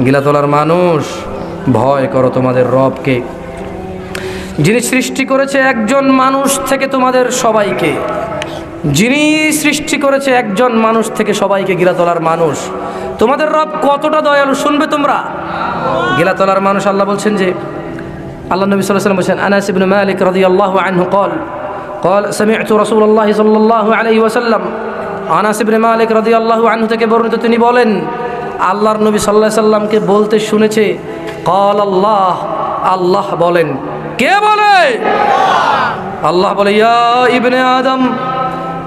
গিলাতলার মানুষ, ভয় করো তোমাদের রবকে, যিনি সৃষ্টি করেছে একজন মানুষ থেকে তোমাদের সবাইকে। যিনি সৃষ্টি করেছে একজন মানুষ থেকে সবাইকে, গিলাতলার মানুষ। তোমাদের রব কতটা দয়ালু শুনবে তোমরা। গিলাতলার মানুষ, আল্লাহ বলছেন যে, আল্লাহ নবী সাল্লাল্লাহু আলাইহি ওয়াসাল্লাম বলেছেন, আনাস ইবনে মালিক রাদিয়াল্লাহু আনহু قال سمعت رسول الله صلى الله عليه وسلم। আনাস ইবনে মালিক রাদিয়াল্লাহু আনহু থেকে বর্ণিত, তিনি বলেন আল্লাহর নবী সাল্লাল্লাহু আলাইহি সাল্লামকে বলতে শুনেছে, قال الله, আল্লাহ বলেন। কে বলে? আল্লাহ বলে, ইয়া ইবনে আদম,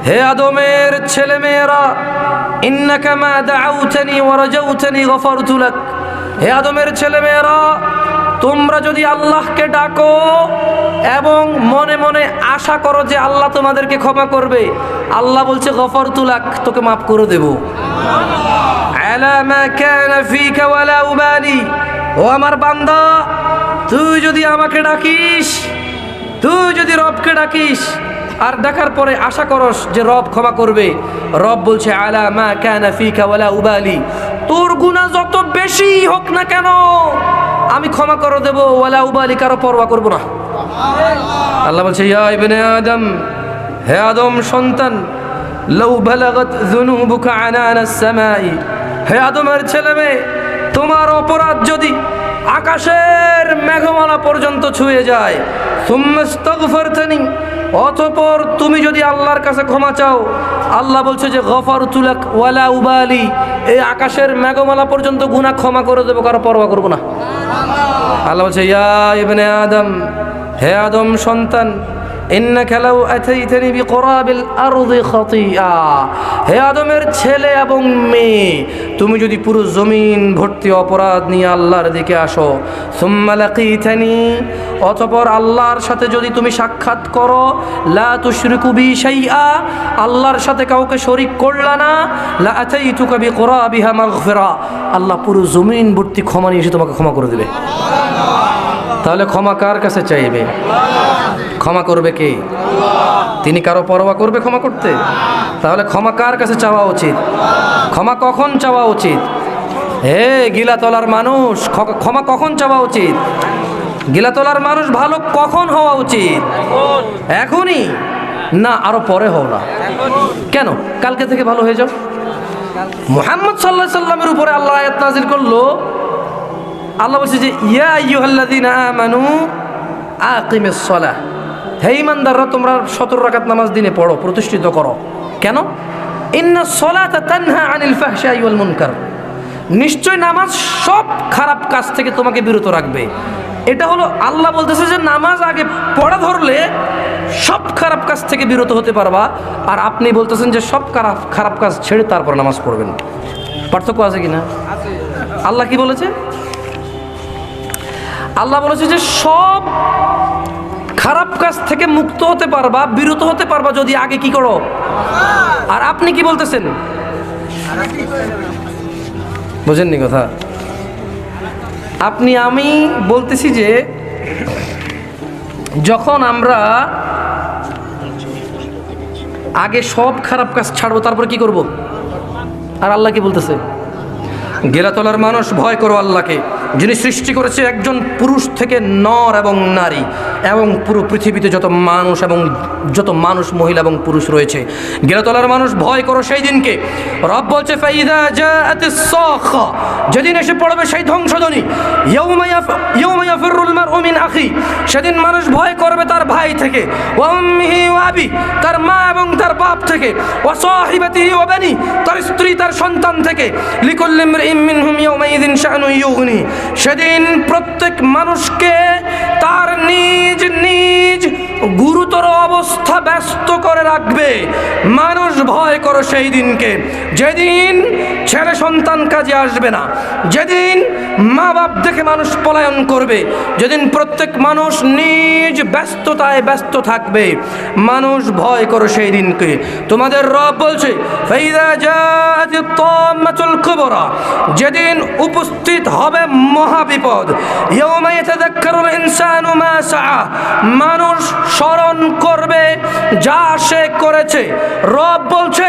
হে আদমের ছেলে মেয়েরা, ইন্নাকা মা দাউতানি ওয়া রাজাউতানি গফারতু লাক। হে আদমের ছেলে মেয়েরা, তোমরা যদি আল্লাহকে ডাকো এবং মনে মনে আশা করো যে আল্লাহ তোমাদেরকে ক্ষমা করবে, আল্লাহ বলছে গফারতু লাক, তোকে মাফ করে দেব। আলা মা কানা ফিকা ওয়ালা উবালি। ও আমার বান্দা, তুই যদি আমাকে ডাকিস, তুই যদি রবকে ডাকিস আর ডাকার পরে আশা করস যে রব ক্ষমা করবে, রব বলছে আলা মা কানা ফিকা ওয়ালা উবালি, তোর গুনাহ যত বেশি হোক না কেন আমি ক্ষমা করে দেব, ওয়ালা উবালি, কারো পরোয়া করব না। আল্লাহ বলছে, ইয়া ইবনে আদম, হে আদম সন্তান, লাউ বালাগাত যুনুবুকা আনানাস সামাই। হে আদমের ছেলে মেয়ে, তোমার অপরাধ যদি আকাশের মেঘমালা পর্যন্ত ছুঁয়ে যায়, সুম্মা ইস্তাগফারতানি, অতঃপর তুমি যদি আল্লাহর কাছে ক্ষমা চাও, আল্লাহ বলছে যে গফারতু লাক ওয়ালা উবালি, এই আকাশের মেঘমালা পর্যন্ত গুনাহ ক্ষমা করে দেবো, কারো পরোয়া করব না। আল্লাহ বলছে, ইয়া ইবনে আদম, হে আদম সন্তান, ইন্নাকা লাউ আতাইতানি বিকুরাবিল আরদি খাতিয়া। হে আদমের ছেলে এবং মেয়ে, তুমি যদি পুরো জমিন ভর্তি অপরাধ নিয়ে আল্লাহর দিকে আসো, সুম্মা লাকিতানি, অতঃপর আল্লাহর সাথে যদি তুমি সাক্ষাৎ করো, লা তুশরিকু বি শাইআ, আল্লাহর সাথে কাউকে শরীক করলা না, লা আতাইতুকা বিকুরাবিহা মাগফিরা, আল্লাহ পুরো জমিন ভর্তি ক্ষমা নিয়ে এসে তোমাকে ক্ষমা করে দেবে। তাহলে ক্ষমা কার কাছে চাইবে? ক্ষমা করবে কে? তিনি কারো পরোয়া করবে ক্ষমা করতে? তাহলে ক্ষমা কার কাছে চাওয়া উচিত? ক্ষমা কখন চাওয়া উচিত? হে গিলাতলার মানুষ, ক্ষমা কখন চাওয়া উচিত? গিলাতলার মানুষ ভালো কখন হওয়া উচিত? এখনই না, আরো পরে হও না। কেন? কালকে থেকে ভালো হয়ে যাও। মুহাম্মদ সাল্লাল্লাহু আলাইহি সাল্লামের উপরে আল্লাহ আয়াত নাযিল করলো। আল্লাহ বলছে যে, ইয়া আইয়ুহাল্লাযীনা আমানু আকিমিস সালাহ। হে ঈমানদাররা, তোমরা 17 রাকাত নামাজ দিনে পড়ো, প্রতিষ্ঠিত করো। কেন? ইন্নাস সালাতা তানহা আনিল ফাহশাই ওয়াল মুনকার। নিশ্চয় নামাজ সব খারাপ কাজ থেকে তোমাকে বিরত রাখবে। এটা হলো আল্লাহ বলতেছে যে নামাজ আগে পড়া ধরলে সব খারাপ কাজ থেকে বিরত হতে পারবা, আর আপনি বলতেছেন যে সব খারাপ কাজ ছেড়ে তারপর নামাজ পড়বেন। পার্থক্য আছে কিনা? আল্লাহ কি বলেছে? আল্লাহ বলেছে যে সব খারাপ কাজ থেকে মুক্ত হতে পারবা, বিরত হতে পারবা যদি আগে কি করো। আর আপনি কি বলতেছেন? বুঝেননি কথা? আমি বলতেছি যে যখন আমরা আগে সব খারাপ কাজ ছাড়বো, তারপরে কি করব? আর আল্লাহ কি বলতেছে? গিলাতলার মানুষ, ভয় করো আল্লাহকে, যিনি সৃষ্টি করেছে একজন পুরুষ থেকে নর এবং নারী, এবং পুরো পৃথিবীতে যত মানুষ মহিলা এবং পুরুষ রয়েছে। গিলাতলার মানুষ, ভয় করো সেই দিনকে। রব বলছে, ফাইদা জাআতিস সাখা, যেদিন এসে পড়বে সেই ধ্বংসধ্বনি। ইয়াউমা ইয়াফিরুল মারউ মিন আখি, সেদিন মানুষ ভয় করবে তার ভাই থেকে। ওয়া উম্মিহি ওয়া আবি, তার মা এবং তার বাপ থেকে। ওয়া সাহিবাতিহি ওয়া বানি, তার স্ত্রী তার সন্তান থেকে। লিকুল্লি ইমরিইন মিনহুম ইয়াউমাইযিন শা'নুন ইউগনি, সেদিন প্রত্যেক মানুষকে তার নিজ নিজ গুরুতর অবস্থা ব্যস্ত করে রাখবে। মানুষ ভয় করো সেই দিনকে, যেদিন ছেলে সন্তান কাজে আসবে না, যেদিন মা বাপ দেখে মানুষ পলায়ন করবে, যেদিন প্রত্যেক মানুষ নিজ ব্যস্ততায় ব্যস্ত থাকবে। মানুষ ভয় করো সেই দিনকে। তোমাদের রব বলছে, ফাইদা জাআতিত তাম্মাতুল কুবরা, যেদিন উপস্থিত হবে মহাবিপদ। ইয়াউমা ইয়াতাযাক্কারুল ইনসানু মা সাআ, মানুষ স্মরণ করবে যা সে করেছে। রব বলছে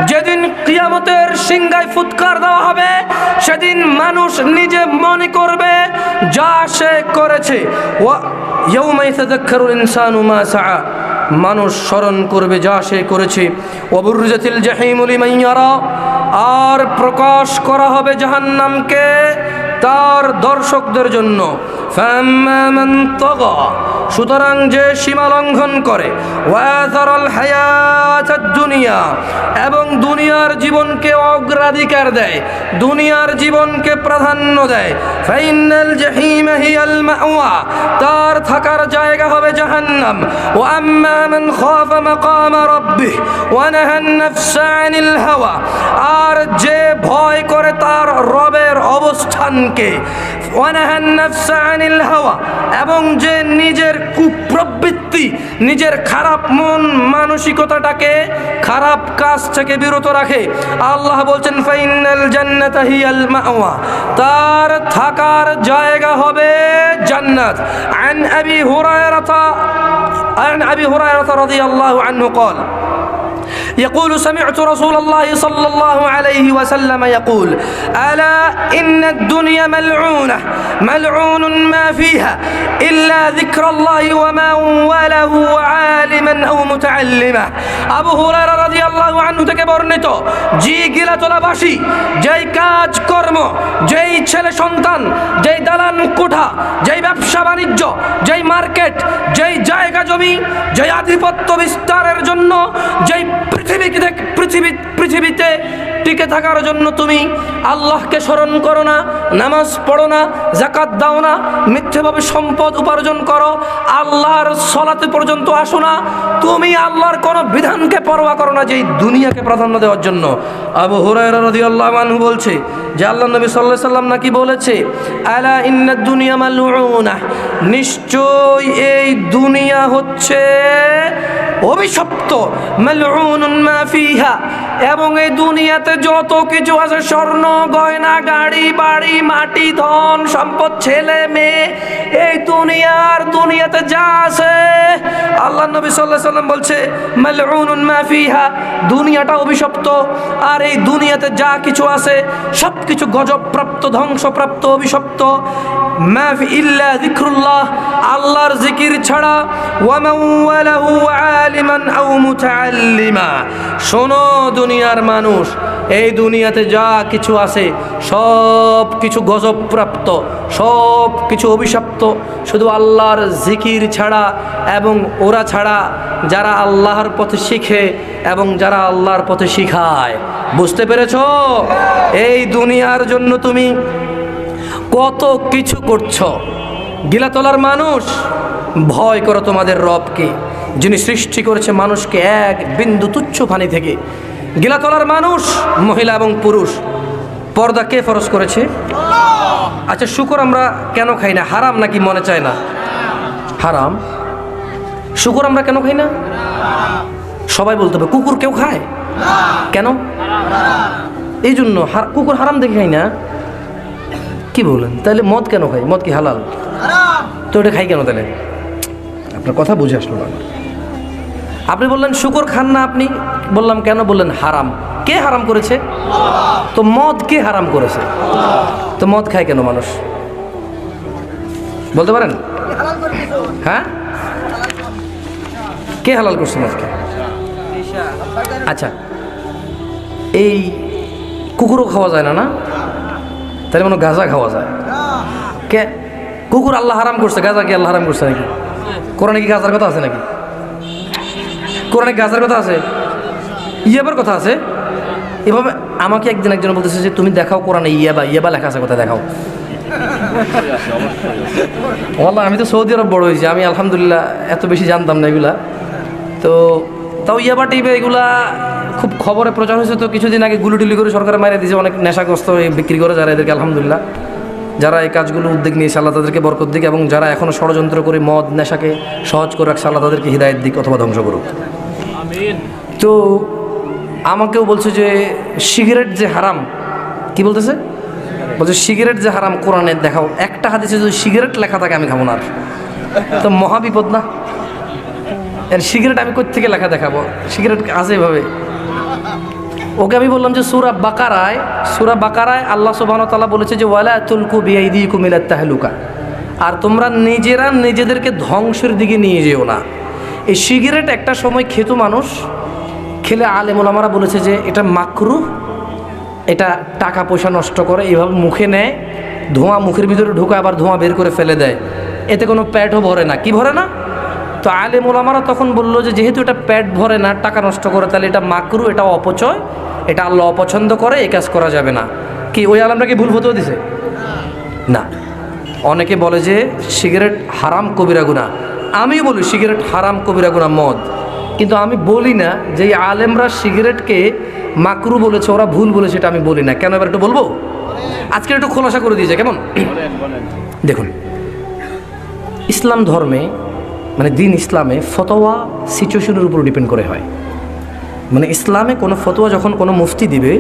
যেদিন কিয়ামতের সিংহায় ফুৎকার দেওয়া হবে সেদিন মানুষ নিজে মনে করবে যা সে করেছে। ইয়াউমা ইয়াতাযাক্কারুল ইনসানু মা সাআ, মানুষ স্মরণ করবে যা সে করেছে। ওয়াবুররিজাতিল জাহিমু লিমান ইয়ারা, আর প্রকাশ করা হবে জাহান্নামকে তার দর্শকদের জন্য। ফাম্মা মান তাগা, সুতরাং যে সীমা লঙ্ঘন করে, ওয়াযারাল হায়াতাদ দুনিয়া, এবং দুনিয়ার জীবনকে অগ্রাধিকার দেয়, দুনিয়ার জীবনকে প্রাধান্য দেয়, ফাইনাল জাহিমা হিয়াল মাওয়া, তার থাকার জায়গা হবে জাহান্নাম। ওয়া আম্মা মান খাফা মাকামা রাব্বিহ ওয়া নাহান নাফসা আনিল হাওয়া, আর যে ভয় করে তার রবের অবস্থানকে, ওয়া নাহান নাফসা আনিল হাওয়া, এবং যে নিজের কুপ্রবৃত্তি, নিজের খারাপ মন মানসিকতাটাকে খারাপ কাজ থেকে বিরত রাখে, আল্লাহ বলছেন ফাইনাল জান্নাতা হিয়াল মাওয়া, তার থাকার জায়গা হবে জান্নাত। আন আবি হুরায়রা রাদিয়াল্লাহু আনহু قال يقول سمعت رسول الله صلى الله عليه وسلم يقول ألا إن الدنيا ملعونة ملعون ما فيها إلا ذكر الله وما وله عالما أو متعلما। আবু হুরায়রা রাদিয়াল্লাহু আনহু থেকে বর্ণিত, জি গিলাতলাবাসী, যেই কাজ কর্ম, যেই ছেলে সন্তান, যেই দালান কোঠা, যেই ব্যবসা বাণিজ্য, যেই মার্কেট, যেই জায়গা জমি, যেই আধিপত্য বিস্তারের জন্য, যেই পৃথিবীতে টিকে থাকার জন্য তুমি আল্লাহকে স্মরণ করো না, নামাজ পড়ো না, যাকাত দাও না, মিথ্যাভাবে সম্পদ উপার্জন করো, আল্লাহর সলাতে পর্যন্ত আসো না, তুমি আল্লাহর কোনো বিধানকে পরোয়া করো না, যেই দুনিয়াকে প্রাধান্য দেওয়ার জন্য। আবু হুরায়রা রাদিয়াল্লাহু আনহু বলছে যে আল্লাহ নবী সাল্লাল্লাহু আলাইহি সাল্লাম নাকি বলেছে, আলা ইন্নাদ দুনিয়া মালউনা, নিশ্চয় এই দুনিয়া হচ্ছে অভিশপ্ত, মালউনুন মা ফিহা, এবং এই দুনিয়াতে যত কিছু আছে, স্বর্ণ গয়না, গাড়ি বাড়ি, মাটি ধন সম্পদ, ছেলে মেয়ে, এই দুনিয়াতে যা আছে, আল্লাহ নবী সাল্লাল্লাহু আলাইহি সাল্লাম বলছে মালউনুন মা ফিহা, দুনিয়াটা অভিশপ্ত, আর এই দুনিয়াতে যা কিছু আছে সব কিছু গজবপ্রাপ্ত, ধ্বংসপ্রাপ্ত, অভিশপ্ত। মা ফি ইল্লা যিকরুল্লাহ, আল্লাহর জিকির ছাড়া, ওয়া মান ওয়ালাহু আলিমান আও মুতাআল্লিমা। শোনো দুনিয়ার মানুষ, এই দুনিয়াতে যা কিছু আছে সব কিছু গজবপ্রাপ্ত, সব কিছু অভিশপ্ত, শুধু আল্লাহর জিকির ছাড়া এবং ওরা ছাড়া যারা আল্লাহর পথে শিখে এবং যারা আল্লাহর পথে শিখায়। বুঝতে পেরেছো? এই দুনিয়ার জন্য তুমি কত কিছু করছো। গিলাতলার মানুষ, ভয় করো তোমাদের রবকে, যিনি সৃষ্টি করেছে মানুষকে এক বিন্দু তুচ্ছ পানি থেকে। গিলাতলার মানুষ, মহিলা এবং পুরুষ, পর্দা কে ফরজ করেছে? আচ্ছা, শুকর আমরা কেন খাই না? হারাম নাকি মনে চায় না? হারাম। শুকর আমরা কেন খাই না? সবাই বলতে হবে। কুকুর কেউ খায়? কেন? এই জন্য কুকুর হারাম দেখে খাই না। কি বলেন? তাহলে মদ কেন খাই? মদ কি হালাল? তো ওটা খাই কেন তাহলে? আপনার কথা বুঝে আসলো না। আপনি বললেন শুকর খান না, আপনি বললাম কেন? বললেন হারাম। কে হারাম করেছে? তো মদ কে হারাম করেছে? তো মদ খায় কেন মানুষ? বলতে পারেন? হ্যাঁ, কে হালাল করছে মদকে? আচ্ছা, এই কুকুরও খাওয়া যায় না? না, তাহলে মনে গাঁজা খাওয়া যায়। কে? কুকুর আল্লাহ হারাম করছে, গাঁজা কি আল্লাহ হারাম করছে নাকি? কোরআনে কি গাঁজার কথা আছে নাকি? কোরআনে গাঁজার কথা আছে, ইয়াবার কথা আছে। এভাবে আমাকে একদিন একজন বলতেছে যে তুমি দেখাও কোরআনে ইয়াবা লেখা আছে, কথা দেখাও। আল্লাহ, আমি তো সৌদি আরব বড় হয়েছি, আমি আলহামদুলিল্লাহ এত বেশি জানতাম না এগুলা। তো তাও ইয়াবা টিপে এগুলা খুব খবরে প্রচার হয়েছে। তো কিছুদিন আগে গুলিটুলি করে সরকার মারিয়ে দিয়েছে, অনেক নেশাগ্রস্ত বিক্রি করে যারা, এদেরকে আলহামদুলিল্লাহ যারা এই কাজগুলো উদ্যোগ নিয়েছে আল্লাহ তাদেরকে বরকত দিক, এবং যারা এখনও ষড়যন্ত্র করে মদ নেশাকে সহজ করে রাখছে আল্লাহ তাদেরকে হিদায়ত দিক অথবা ধ্বংস করুক। তো আমাকেও বলছে যে সিগারেট যে হারাম, কি বলতেছে? বলছে সিগারেট যে হারাম কোরআনে দেখাও, একটা হাদিসে যদি সিগারেট লেখা থাকে আমি খাবো না। আর তো মহাবিপদ না? এর সিগারেট আমি কোথা থেকে লেখা দেখাবো? সিগারেট আছে এভাবে। ওকে আমি বললাম যে সূরা বাকারায় আল্লাহ সুবহানাহু ওয়া তাআলা বলেছে যে ওয়ালা তুলকু বিআইদিকুম ইলাত তাহলুকা, আর তোমরা নিজেরা নিজেদেরকে ধ্বংসের দিকে নিয়ে যেও না। এই সিগারেট একটা সময় খেত মানুষ, খেলে আলেম ওলামারা বলেছে যে এটা মাকরুহ, এটা টাকা পয়সা নষ্ট করে, এইভাবে মুখে নেয়, ধোঁয়া মুখের ভিতরে ঢোকায়, আবার ধোঁয়া বের করে ফেলে দেয়, এতে কোনো পেটও ভরে না। কি ভরে না? তো আলেম ওলামারা তখন বললো যে যেহেতু এটা পেট ভরে না, টাকা নষ্ট করে, তাহলে এটা মাকরুহ, এটা অপচয়, এটা আল্লাহ অপছন্দ করে, এই কাজ করা যাবে না। কি ওই আলেমরা কি ভুল ফতোয়া দিছে? না। অনেকে বলে যে সিগারেট হারাম কবিরা গুনাহ, আমিও বলি সিগারেট হারাম কবিরা গুনাহ মদ, কিন্তু আমি বলি না যে এই আলেমরা সিগারেটকে মাকরু বলেছে, ওরা ভুল বলেছে, এটা আমি বলি না। কেন এবার একটু বলবো, আজকে একটু খোলাসা করে দিয়েছে কেমন? দেখুন, ইসলাম ধর্মে মানে দিন ইসলামে ফতোয়া সিচুয়েশনের উপর ডিপেন্ড করে হয়। মানে ইসলামে কোনো ফতোয়া যখন কোনো মুফতি দিবে,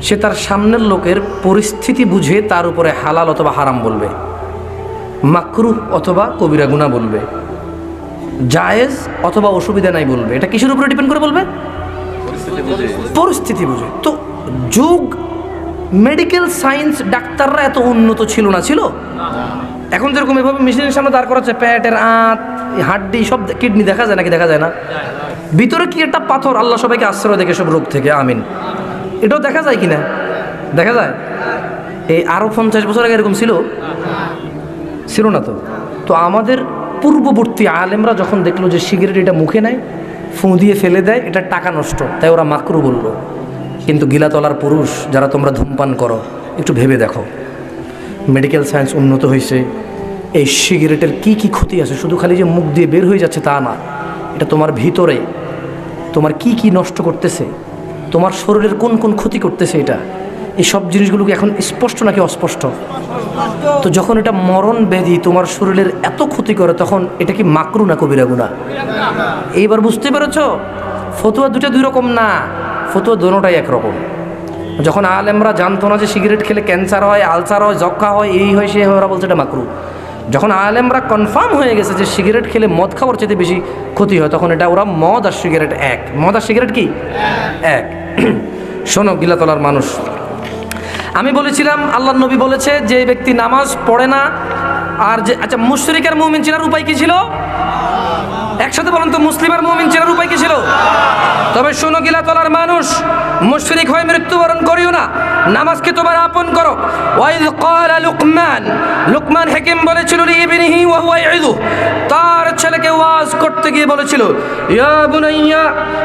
সে তার সামনের লোকের পরিস্থিতি বুঝে তার উপরে হালাল অথবা হারাম বলবে, মাকরুহ অথবা কবিরা গুনাহ বলবে, জায়েজ অথবা অসুবিধা নাই বলবে। এটা কিসের উপরে ডিপেন্ড করে বলবে? পরিস্থিতি বুঝে। তো যুগ মেডিকেল সায়েন্স, ডাক্তাররা এত উন্নত ছিল না, ছিল? এখন যেরকম এভাবে মেশিনের সামনে দাঁড় করাচ্ছে, পেটের আঁত, হাড্ডি, সব কিডনি দেখা যায় নাকি? দেখা যায় না। ভিতরে কি একটা পাথর, আল্লাহ সবাইকে আশ্রয় দেখে সব রোগ থেকে, আমিন। এটাও দেখা যায় কিনা? দেখা যায়। এই আরও 50 বছর আগে এরকম ছিল? ছিল না তো। তো আমাদের পূর্ববর্তী আলেমরা যখন দেখলো যে সিগারেট এটা মুখে নেয়, ফুঁ দিয়ে ফেলে দেয়, এটা টাকা নষ্ট, তাই ওরা মাকরু বললো। কিন্তু গিলাতলার পুরুষ যারা তোমরা ধূমপান করো, একটু ভেবে দেখো, মেডিকেল সায়েন্স উন্নত হয়েছে, এই সিগারেটের কি কি ক্ষতি আছে, শুধু খালি যে মুখ দিয়ে বের হয়ে যাচ্ছে তা না, এটা তোমার ভিতরে তোমার কি কি নষ্ট করতেছে, তোমার শরীরের কোন কোন ক্ষতি করতেছে, এটা এই সব জিনিসগুলোকে এখন স্পষ্ট নাকি অস্পষ্ট? তো যখন এটা মরণ ব্যাধি তোমার শরীরের এত ক্ষতি করে, তখন এটা কি মাকরু না কবিরা গুনাহ? এইবার বুঝতে পেরেছ? ফতোয়া দুটা দুই রকম না, ফতোয়া দোনোটাই একরকম। যখন আলেমরা জানতো না যে সিগারেট খেলে ক্যান্সার হয়, আলসার হয়, যক্ষা হয়, এই হয়, সে হয়, ওরা বলছে এটা মাকরু। যখন আলেমরা কনফার্ম হয়ে গেছে যে সিগারেট খেলে মদ খাওয়ার চাইতে বেশি ক্ষতি হয়, তখন এটা ওরা মদ আর সিগারেট এক। মদ আর সিগারেট কি এক? শোনো গিলাতলার মানুষ, আমি বলেছিলাম আল্লাহর নবী বলেছে যে ব্যক্তি নামাজ পড়ে না আর যে, আচ্ছা, মুশরিক আর মুমিন চেনার উপায় কি ছিল? একসাথে বলেন তো, মুসলিম আর মুমিন চেনার উপায় কি ছিল? তবে শোনো গিলাতলার মানুষ, মুশরিক হয়ে মৃত্যুবরণ করিও না, নামাজকে তোমার আপন করো। ওয়াইদ ক্বালা লুকমান হাকিম বলেছিল লিইবনিহি ওয়া হুয়া ইয়াইযু, তার ছেলেকে ওয়াজ করতে গিয়ে বলেছিল, ইয়া বুনাইয়া,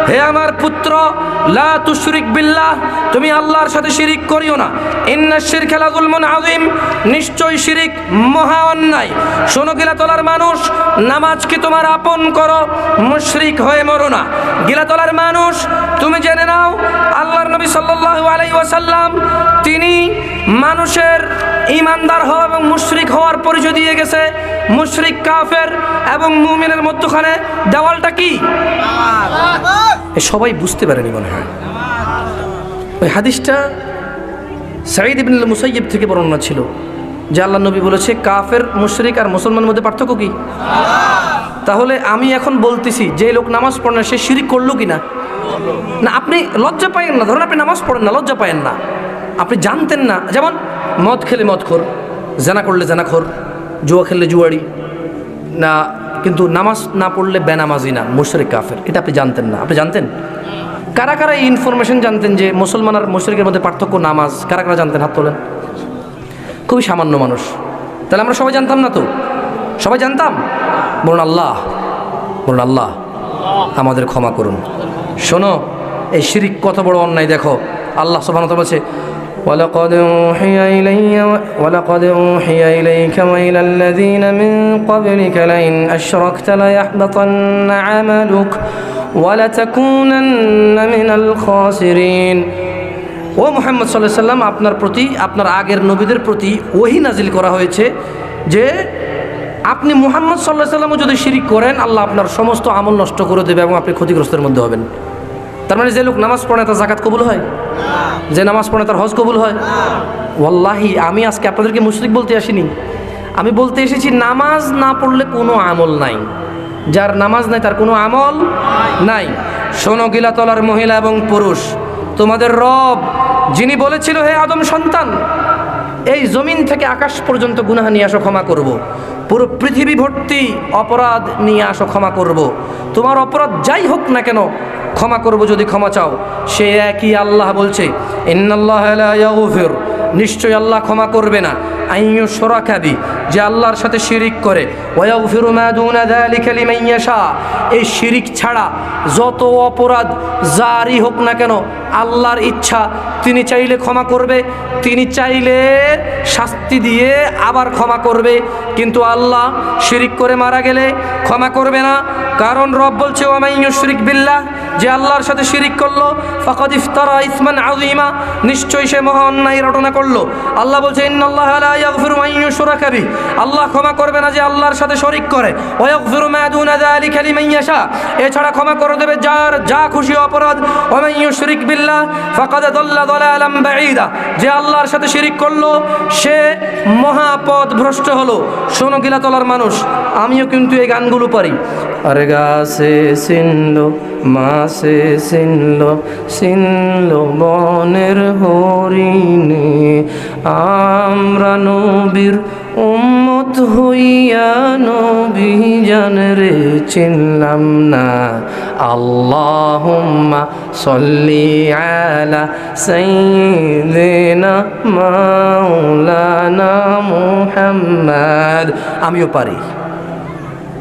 হে আমার পুত্র, লা তুশরিক বিল্লাহ, তুমি আল্লাহর সাথে শিরিক করিও না। ইন্নাশ শিরকা লাযুলমুন আযীম, নিশ্চয় শিরিক মহা অন্যায়। শোনো গিলাতলার মানুষ, নামাজকে তোমার আপন করো, মুশরিক হয়ে মরো না। গিলাতলার মানুষ, তুমি জেনে নাও আল্লাহর নবী সাল্লাল্লাহু আলাইহি ওয়াসাল্লাম তিনি মানুষের ঈমানদার হওয়া এবং মুশরিক হওয়ার পরিচয় দিয়ে গেছে। মুশরিক, কাফের এবং মুমিনের মধ্যখানে দেওয়ালটা কি? সবাই বুঝতে পারেনি মনে হয়। ওই হাদিসটা সাঈদ ইবনে মুসাইয়্যিব থেকে বর্ণনা ছিল যে আল্লাহর নবী বলেছে কাফের, মুশরিক আর মুসলমানের মধ্যে পার্থক্য কি? তাহলে আমি এখন বলতেছি যে লোক নামাজ পড়ে না সে শিরিক করলো কি না? না, আপনি লজ্জা পায়েন না। ধরুন আপনি নামাজ পড়েন না, লজ্জা পায়েন না, আপনি জানতেন না। যেমন মদ খেলে মদখোর, জানা করলে জানাখোর, জুয়া খেললে জুয়ারি না, কিন্তু নামাজ না পড়লে বেনামাজি না, মুশরিক, কাফের, এটা আপনি জানতেন না। আপনি জানতেন? কারা কারা এই ইনফরমেশন জানতেন যে মুসলমান আর মুশরিকের মধ্যে পার্থক্য নামাজ? কারা কারা জানতেন? হাত তোলেন। খুবই সামান্য মানুষ। তাহলে আমরা সবাই জানতাম না তো? সবাই জানতাম? বলুন আল্লাহ, বলুন আল্লাহ আমাদের ক্ষমা করুন। শোনো, এই শিরিক কত বড় অন্যায় দেখো। আল্লাহ সুবহানাহু ওয়া তাআলা বলেছে, ওয়ালাকাদ উহিয়া ইলাইকা ওয়া ইলাল লাযীনা মিন ক্বাবলিকা লাইন আশরাকতা লায়াহবাতান্না আমালুক ওয়া লাতাকুনান্না মিনাল খাসিরিন। ও মুহাম্মদ সাল্লাল্লাহু আলাইহি ওয়াসাল্লাম, আপনার প্রতি, আপনার আগের নবীদের প্রতি ওহী নাজিল করা হয়েছে যে আপনি মুহাম্মদ সাল্লাল্লাহু আলাইহি ওয়াসাল্লামও যদি শিরিক করেন, আল্লাহ আপনার সমস্ত আমল নষ্ট করে দেবে এবং আপনি ক্ষতিগ্রস্তের মধ্যে হবেন। তার মানে যে লোক নামাজ পড়ে তার যাকাত কবুল হয়? যে নামাজ পড়ে তার হজ কবুল হয়? ওয়াল্লাহি আমি আজকে আপনাদেরকে মুশরিক বলতে আসিনি, আমি বলতে এসেছি নামাজ না পড়লে কোনো আমল নাই। যার নামাজ নাই তার কোনো আমল নাই। শোনো গিলাতলার মহিলা এবং পুরুষ, তোমাদের রব যিনি বলেছিল, হে আদম সন্তান, এই জমিন থেকে আকাশ পর্যন্ত গুনাহ নিয়ে আসো, ক্ষমা করব। পুরো পৃথিবী ভর্তি অপরাধ নিয়ে আসো, ক্ষমা করব। তোমার অপরাধ যাই হোক না কেন ক্ষমা করব যদি ক্ষমা চাও। সে একই আল্লাহ বলছে, ইন্নাল্লাহা লা ইয়াগফির, নিশ্চয় আল্লাহ ক্ষমা করবে না, আইয়ুশরাকা বি, যে আল্লাহর সাথে শিরিক করে, ওয়া ইয়াগফিরু মা দুনা যালিকা লিমান ইয়াশা, এই শিরিক ছাড়া যত অপরাধ জারি হোক না কেন আল্লাহর ইচ্ছা, তিনি চাইলে ক্ষমা করবে, তিনি চাইলে শাস্তি দিয়ে আবার ক্ষমা করবে। কিন্তু আল্লাহ শিরিক করে মারা গেলে ক্ষমা করবে না, কারণ রব বলছে, ওয়া মান ইউশরিক বিল্লাহ, যে আল্লাহর সাথে শিরিক করলো, ফাকাদ ইফতারা ইসমান আযীমা, নিশ্চয়ই সে মহা অন্যায় রটনা করলো। আল্লাহ বলছে, ইন্নাল্লাহা লা ইয়াগফিরু আন ইউশরাকা বিহি, আল্লাহ ক্ষমা করবে না যে আল্লাহর সাথে শরীক করে, ওয়া ইয়াগফিরু মা দুনা যালিকা লিমান ইয়াশা, এছাড়া ক্ষমা করে দেবে যার যা খুশি অপরাধ। ওয়া মান ইউশরিক বিল্লাহ ফাকাদ দাল্লা দালালাম বাঈদা, যে আল্লাহর সাথে শিরিক করলো সে মহাপথ ভ্রষ্ট হলো। শোনো গিলাতলার মানুষ, আমিও কিন্তু এই গানগুলো পারি। আরে গাছে সিনলো, মাছে সিনলো, সিনলো বনের হরিণে, আমরা নবীর উম্মত হইয়া নবী জানরে চিনলাম না। আল্লাহুম্মা সাল্লি আলা সাইয়্যিদিনা মাওলানা মুহাম্মদ। আমিও পারি,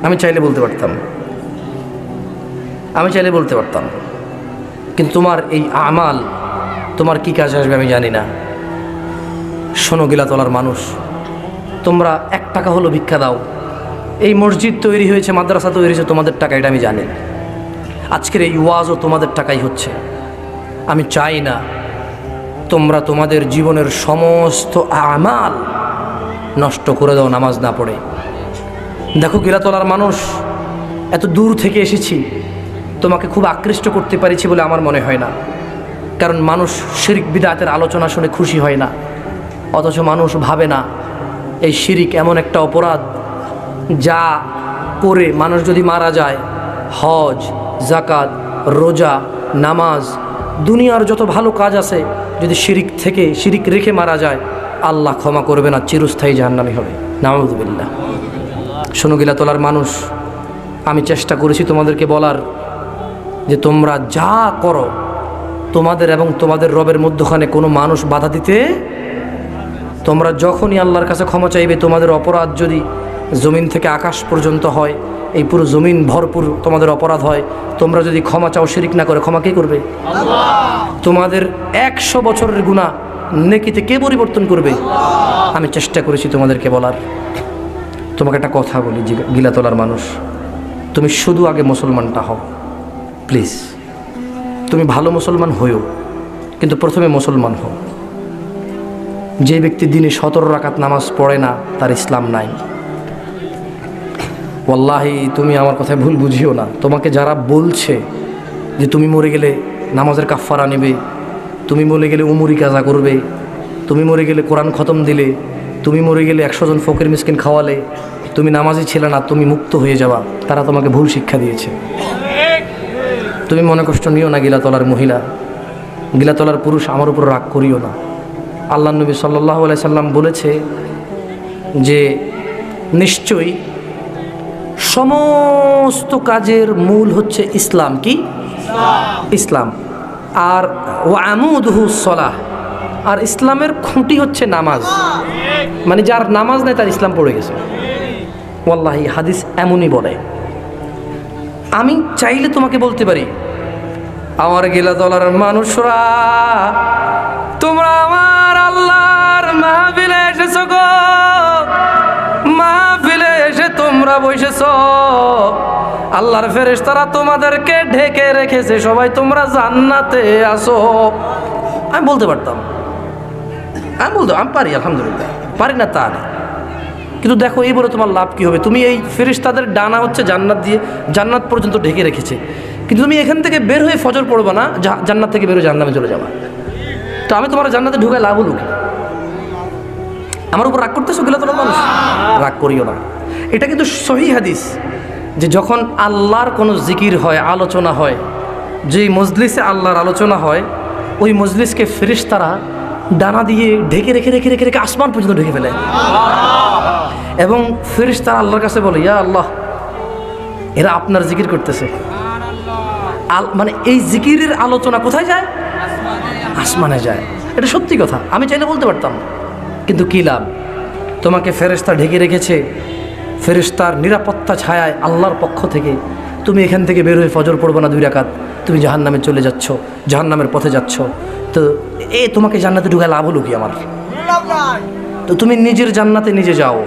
আমি চাইলে বলতে পারতাম, আমি চাইলে বলতে পারতাম, কিন্তু তোমার এই আমাল তোমার কি কাজে আসবে আমি জানি না। শোনো গিলাতলার মানুষ, তোমরা 1 টাকা হলো ভিক্ষা দাও, এই মসজিদ তৈরি হয়েছে, মাদ্রাসা তৈরি হয়েছে তোমাদের টাকা, এটা আমি জানি। আজকের এই ওয়াজও তোমাদের টাকাই হচ্ছে। আমি চাই না তোমরা তোমাদের জীবনের সমস্ত আমাল নষ্ট করে দাও নামাজ না পড়ে। দেখো গিলাতলার মানুষ, এত দূর থেকে এসেছি, তোমাকে খুব আকৃষ্ট করতে পারিছি বলে আমার মনে হয় না, কারণ মানুষ শিরক বিদআতের আলোচনা শুনে খুশি হয় না, অথচ মানুষ ভাবে না এই শিরিক এমন একটা অপরাধ যা করে মানুষ যদি মারা যায়, হজ, জাকাত, রোজা, নামাজ, দুনিয়ার যত ভালো কাজ আছে, যদি শিরিক রেখে মারা যায়, আল্লাহ ক্ষমা করবে না, চিরস্থায়ী জাহান্নামী হবে। নাউযুবিল্লাহ। শোনো গিলাতলার মানুষ, আমি চেষ্টা করেছি তোমাদেরকে বলার যে তোমরা যা করো, তোমাদের এবং তোমাদের রবের মধ্যখানে কোনো মানুষ বাধা দিতে, তোমরা যখনই আল্লাহর কাছে ক্ষমা চাইবে, তোমাদের অপরাধ যদি জমিন থেকে আকাশ পর্যন্ত হয়, এই পুরো জমিন ভরপুর তোমাদের অপরাধ হয়, তোমরা যদি ক্ষমা চাও শিরিক না করে, ক্ষমা কে করবে? আল্লাহ। তোমাদের 100 বছরের গুনাহ নেকিতে কে পরিবর্তন করবে? আমি চেষ্টা করেছি তোমাদেরকে বলার। তোমাকে একটা কথা বলি গিলাতলার মানুষ, তুমি শুধু আগে মুসলমানটা হও প্লিজ। তুমি ভালো মুসলমান হইও, কিন্তু প্রথমে মুসলমান হও। যে ব্যক্তি দিনে 17 রাকাত নামাজ পড়ে না, তার ইসলাম নাই। ওয়াল্লাহি তুমি আমার কথায় ভুল বুঝিও না। তোমাকে যারা বলছে যে তুমি মরে গেলে নামাজের কাফারা নেবে, তুমি মরে গেলে উমরি কাজা করবে, তুমি মরে গেলে কোরআন খতম দিলে, তুমি মরে গেলে 100 জন ফকির মিসকিন খাওয়ালে, তুমি নামাজি ছিলে না, তুমি মুক্ত হয়ে যাবা, তারা তোমাকে ভুল শিক্ষা দিয়েছে। তুমি মনে কষ্ট নিও না গিলাতলার মহিলা, গিলাতলার পুরুষ, আমার উপর রাগ করিও না। আল্লাহ নবী সাল্লাল্লাহু আলাইহি সাল্লাম বলেছে যে নিশ্চয়ই সমস্ত কাজের মূল হচ্ছে ইসলাম। কি? ইসলাম। আর ওয়া আমুদুহু সলাহ, আর ইসলামের খুঁটি হচ্ছে নামাজ। মানে যার নামাজ নেই তার ইসলাম পড়ে গেছে। ওয়াল্লাহি হাদিস এমনই বলে। আমি চাইলে তোমাকে বলতে পারি, আমার গিলাতলার মানুষরা, তোমরা আমার আল্লাহর মাহফিলে এসেছো গো, মাহফিলে এসে তোমরা বসেছো, আল্লাহর ফেরেশতারা তোমাদেরকে ঢেকে রেখেছে, সবাই তোমরা জান্নাতে আসো। আমি বলতে পারতাম, আমি পারি, আলহামদুলিল্লাহ, পারি না তা না, কিন্তু দেখো এই বলে তোমার লাভ কি হবে? তুমি এই ফেরেশতাদের ডানা হচ্ছে জান্নাত দিয়ে, জান্নাত পর্যন্ত ঢেকে রেখেছে, কিন্তু তুমি এখান থেকে বের হয়ে ফজর পড়বা না, জান্নাত থেকে বের হয়ে জাহান্নামে চলে যাবা। তো আমি তোমার জান্নাতে ঢুকায় লাভ হলো কি? আমার উপর রাগ করতেছো গিলাতলার মানুষ? রাগ করিও না, এটা কিন্তু সহিহ হাদিস। যে যখন আল্লাহর কোনো জিকির হয়, আলোচনা হয়, যেই মজলিসে আল্লাহর আলোচনা হয়, ওই মজলিসকে ফেরেশতারা ডানা দিয়ে ঢেকে রেখে রেখে রেখে রেখে আসমান পর্যন্ত ঢেকে ফেলে। এবং ফেরেশতারা আল্লাহর কাছে বলে, ইয়া আল্লাহ, এরা আপনার জিকির করতেছে। মানে এই জিকিরের আলোচনা কোথায় যায়? আসমানে যায়। এটা সত্যি কথা, আমি চাইলে বলতে পারতাম, কিন্তু কী লাভ? তোমাকে ফেরেশতা ঢেকে রেখেছে, ফেরেশতার নিরাপত্তা ছায়ায় আল্লাহর পক্ষ থেকে তুমি এখান থেকে বের হয়ে ফজর পড়বে না 2 রাকাত, তুমি জাহান্নামে চলে যাচ্ছ, জাহান্নামের পথে যাচ্ছ। তো তোমাকে জান্নাতে ঢুকায় লাভ হলো কি আমার? তো তুমি নিজের জান্নাতে নিজে যাও,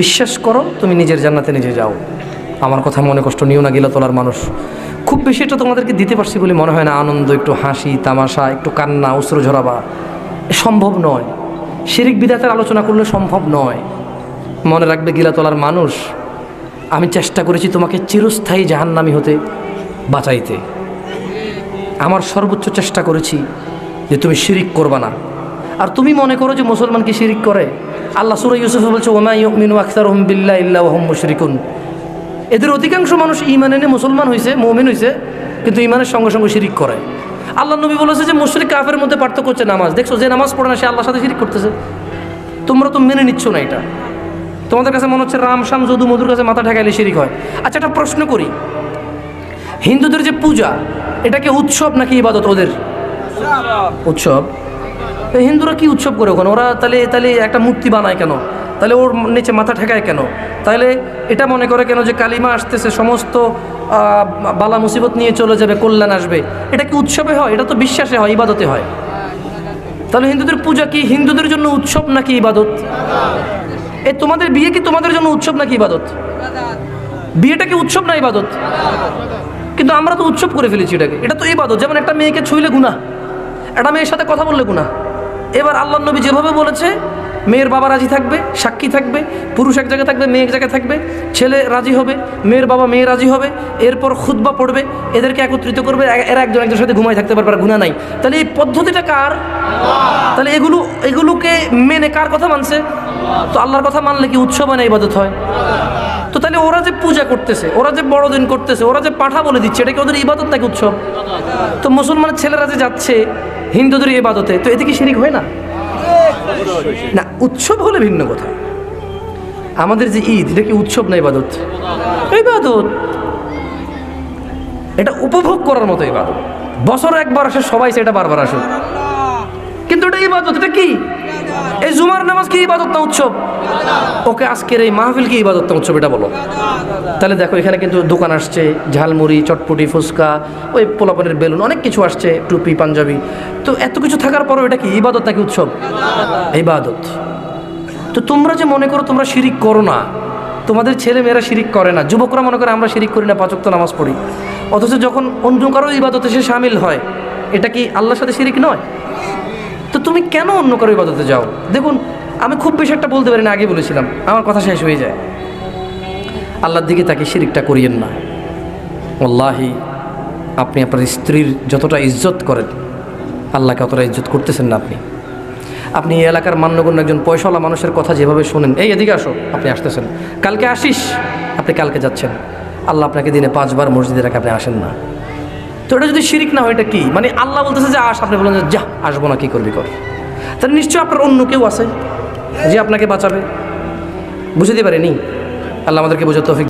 বিশ্বাস করো, তুমি নিজের জান্নাতে নিজে যাও। আমার কথা মনে কষ্ট নিও না গিলাতলার মানুষ। খুব বেশি এটা তোমাদেরকে দিতে পারছি বলে মনে হয় না। আনন্দ, একটু হাসি তামাশা, একটু কান্না, অশ্রু ঝরাবা সম্ভব নয়। শিরিক বিদআতের আলোচনা করলে সম্ভব নয়। মনে রাখবে গিলাতলার মানুষ, আমি চেষ্টা করেছি তোমাকে চিরস্থায়ী জাহান্নামী হতে বাঁচাইতে। আমার সর্বোচ্চ চেষ্টা করেছি যে তুমি শিরিক করবা না। আর তুমি মনে করো যে মুসলমান কি শিরিক করে? আল্লাহ সূরা ইউসুফে বলছে, ওমা ইউমিনু আকসারুহুম বিল্লাহি ইল্লা ওয়া হুম মুশরিকুন। এদের অধিকাংশ মানুষ ঈমান এনে মুসলমান হয়েছে, মুমিন হয়েছে, কিন্তু ঈমানের সঙ্গে সঙ্গে শিরিক করে। আল্লাহ নবী বলেছে যে মুশরিক কাফের মধ্যে পার্থক্য হচ্ছে নামাজ। দেখছো, যে নামাজ পড়ে না সে আল্লাহর সাথে শিরিক করতেছে। তোমরা তো মেনে নিচ্ছ না এটা। তোমাদের কাছে মনে হচ্ছে রাম শাম যদু মধুর কাছে মাথা ঠেকাইলে শিরিক হয়। আচ্ছা, একটা প্রশ্ন করি, হিন্দুদের যে পূজা, এটা কি উৎসব নাকি ইবাদত? ওদের উৎসব। হিন্দুরা কি উৎসব করে ওখানে? ওরা তাহলে একটা মূর্তি বানায় কেন? তাহলে ওর নিচে মাথা ঠেকায় কেন? তাহলে এটা মনে করে কেন যে কালিমা আসতেছে, সমস্ত বালা মুসিবত নিয়ে চলে যাবে, কল্যাণ আসবে? এটা কি উৎসবে হয়? এটা তো বিশ্বাসে হয়, ইবাদতে হয়। তাহলে হিন্দুদের পূজা কি হিন্দুদের জন্য উৎসব নাকি ইবাদত? তোমাদের বিয়ে কি তোমাদের জন্য উৎসব নাকি ইবাদত? বিয়েটা কি উৎসব না ইবাদত? কিন্তু আমরা তো উৎসব করে ফেলেছি এটাকে। এটা তো ইবাদত। যেমন একটা মেয়েকে ছুঁইলে গুনাহ, একটা মেয়ের সাথে কথা বললে গুনাহ। এবার আল্লাহর নবী যেভাবে বলেছে, মেয়ের বাবা রাজি থাকবে, সাক্ষী থাকবে, পুরুষ এক জায়গায় থাকবে, মেয়ে এক জায়গায় থাকবে, ছেলে রাজি হবে, মেয়ের বাবা মেয়ে রাজি হবে, এরপর খুতবা পড়বে, এদেরকে একত্রিত করবে, এরা একজন একজনের সাথে ঘুমাই থাকতে পারবে, আর গুনাহ নাই। তাহলে এই পদ্ধতিটা কার? তাহলে এগুলোকে মেনে কার কথা মানছে? তো আল্লাহর কথা মানলে কি উৎসব হয় না ইবাদত হয়? তো তাহলে ওরা যে পূজা করতেছে, ওরা যে বড়দিন করতেছে, ওরা যে পাঠা বলে দিচ্ছে, এটা কি ওদের ইবাদত নাকি উৎসব? তো মুসলমানের ছেলেরা যে যাচ্ছে হিন্দুদের ইবাদতে, তো এতে কি শিরিক হয় না? না, উৎসব হলে ভিন্ন কথা। আমাদের যে ঈদ, এটা কি উৎসব না ইবাদত? ইবাদত। এটা উপভোগ করার মতো ইবাদত। বছরে একবার আসে, সবাই সেটা বারবার আসে, কিন্তু এটা ইবাদত। এটা কি? এই জুমার নামাজ কি ইবাদত না উৎসব? ওকে, আজকের এই মাহফিল কি ইবাদত না উৎসব? এটা বলো। তাহলে দেখো, এখানে কিন্তু দোকান আসছে, ঝালমুড়ি, চটপটি, ফুচকা, ওই পোলাপানের বেলুন, অনেক কিছু আসছে, টুপি, পাঞ্জাবি। তো এত কিছু থাকার পরও এটা কি ইবাদত নাকি উৎসব? ইবাদত। তো তোমরা যে মনে করো তোমরা শিরিক করো না, তোমাদের ছেলে মেয়েরা শিরিক করে না, যুবকরা মনে করে আমরা শিরিক করি না, 5 ওয়াক্ত নামাজ পড়ি, অথচ যখন অন্য কারো ইবাদতে সে শামিল হয়, এটা কি আল্লাহর সাথে শিরিক নয়? তো তুমি কেন অন্য কারো ইবাদতে যাও? দেখুন, আমি খুব বেশি একটা বলতে পারি না, আগে বলেছিলাম, আমার কথা শেষ হয়ে যায়। আল্লাহর দিকে তাকে শিরিকটা করিয়েন না। ওয়াল্লাহি, আপনি আপনার স্ত্রীর যতটা ইজ্জত করেন, আল্লাহকে অতটা ইজ্জত করতেছেন না। আপনি এই এলাকার মান্যগণ্য একজন পয়সাওয়ালা মানুষের কথা যেভাবে শোনেন, এই এদিকে আসো, আপনি আসতেছেন, কালকে আসিস, আপনি কালকে যাচ্ছেন, আল্লাহ আপনাকে দিনে 5 বার মসজিদে রাখে, আপনি আসেন না। তো এটা যদি শিরিক না হয়, এটা কি? মানে আল্লাহ বলতেছে যে আস, আপনি বলেন যে যা, আসবো না, কি করবি কর। তাহলে নিশ্চয়ই আপনার অন্য কেউ আছে যে আপনাকে বাঁচাবে। বুঝতে পারেনি? আল্লাহ আমাদেরকে বোঝার তৌফিক